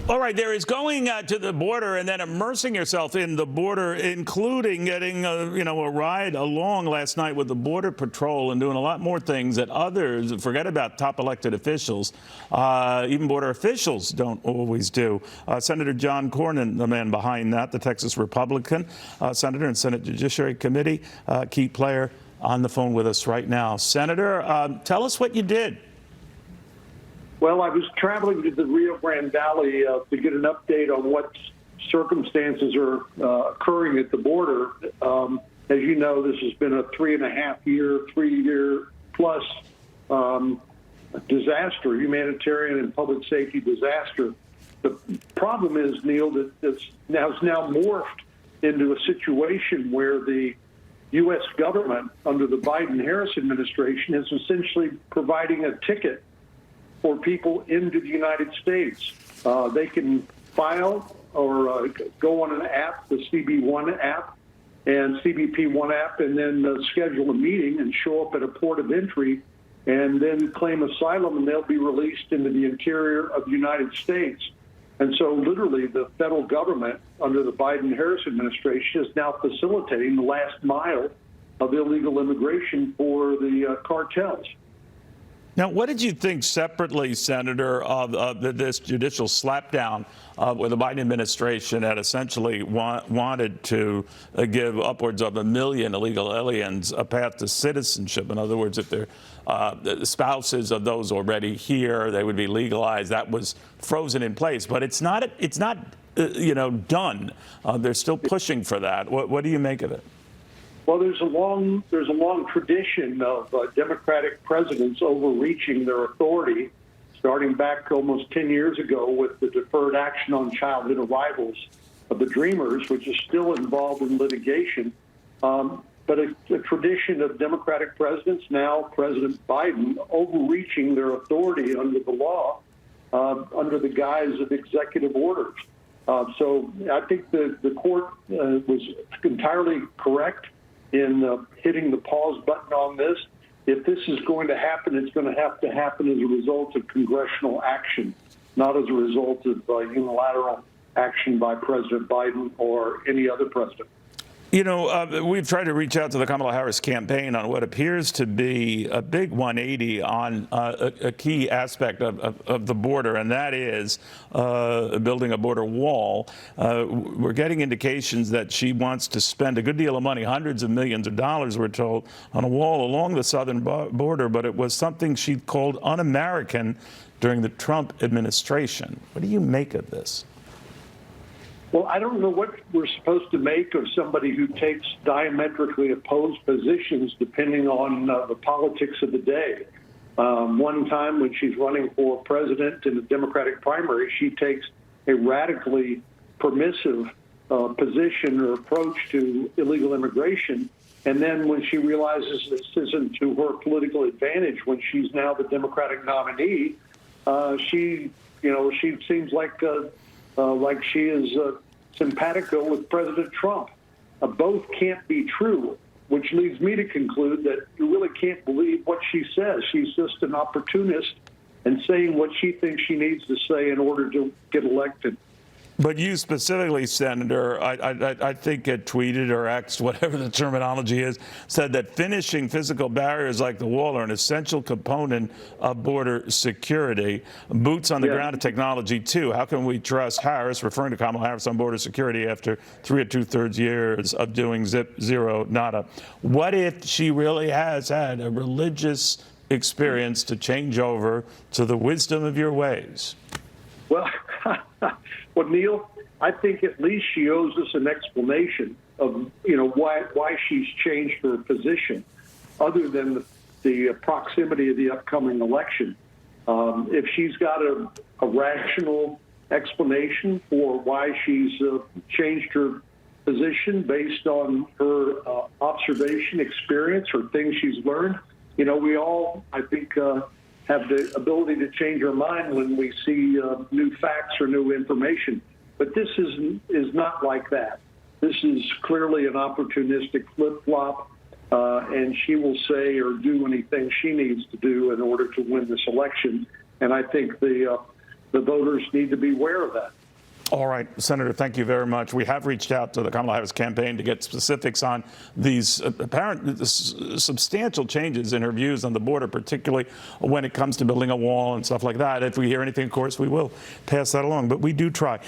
All right, there is going to the border and then immersing yourself in the border, including getting a ride along last night with the Border Patrol and doing a lot more things that others, forget about top elected officials, even border officials don't always do. Senator John Cornyn, the man behind that, the Texas Republican senator and Senate Judiciary Committee, key player, on the phone with us right now. Senator, tell us what you did. Well, I was traveling to the Rio Grande Valley to get an update on what circumstances are occurring at the border. As you know, this has been a 3.5-year plus disaster, humanitarian and public safety disaster. The problem is, Neil, that it's now morphed into a situation where the U.S. government, under the Biden-Harris administration, is essentially providing a ticket for people into the United States. They can file or go on an app, the CB1 app and CBP1 app, and then schedule a meeting and show up at a port of entry and then claim asylum, and they'll be released into the interior of the United States. And so literally the federal government under the Biden-Harris administration is now facilitating the last mile of illegal immigration for the cartels. Now, what did you think separately, Senator, of this judicial slapdown where the Biden administration had essentially wanted to give upwards of 1 million illegal aliens a path to citizenship? In other words, if they're the spouses of those already here, they would be legalized. That was frozen in place, but it's not done. They're still pushing for that. What do you make of it? Well, there's a long tradition of Democratic presidents overreaching their authority, starting back almost 10 years ago with the Deferred Action on Childhood Arrivals of the Dreamers, which is still involved in litigation. But a tradition of Democratic presidents, now President Biden, overreaching their authority under the law, under the guise of executive orders. So I think the court was entirely correct in hitting the pause button on this. If this is going to happen, it's going to happen as a result of congressional action, not as a result of unilateral action by President Biden or any other president. You know, we've tried to reach out to the Kamala Harris campaign on what appears to be a big 180 on a key aspect of the border, and that is building a border wall. We're getting indications that she wants to spend a good deal of money, hundreds of millions of dollars, we're told, on a wall along the southern border, but it was something she called un-American during the Trump administration. What do you make of this? Well, I don't know what we're supposed to make of somebody who takes diametrically opposed positions depending on the politics of the day. One time when she's running for president in the Democratic primary, she takes a radically permissive position or approach to illegal immigration. And then when she realizes this isn't to her political advantage, when she's now the Democratic nominee, she seems like she is simpatico with President Trump. Both can't be true, which leads me to conclude that you really can't believe what she says. She's just an opportunist and saying what she thinks she needs to say in order to get elected. But you specifically, Senator, I think it tweeted or X'd, whatever the terminology is, said that finishing physical barriers like the wall are an essential component of border security. Boots on the ground of technology, too. How can we trust Harris, referring to Kamala Harris, on border security after 3 2/3 years of doing zero, nada? What if she really has had a religious experience to change over to the wisdom of your ways? Well, Neil, I think at least she owes us an explanation of, why she's changed her position, other than the proximity of the upcoming election. If she's got a rational explanation for why she's changed her position based on her observation, experience, or things she's learned, we all, I think, have the ability to change our mind when we see new facts or new information. But this is not like that. This is clearly an opportunistic flip-flop, and she will say or do anything she needs to do in order to win this election. And I think the the voters need to be aware of that. All right, Senator, thank you very much. We have reached out to the Kamala Harris campaign to get specifics on these apparent substantial changes in her views on the border, particularly when it comes to building a wall and stuff like that. If we hear anything, of course, we will pass that along, but we do try.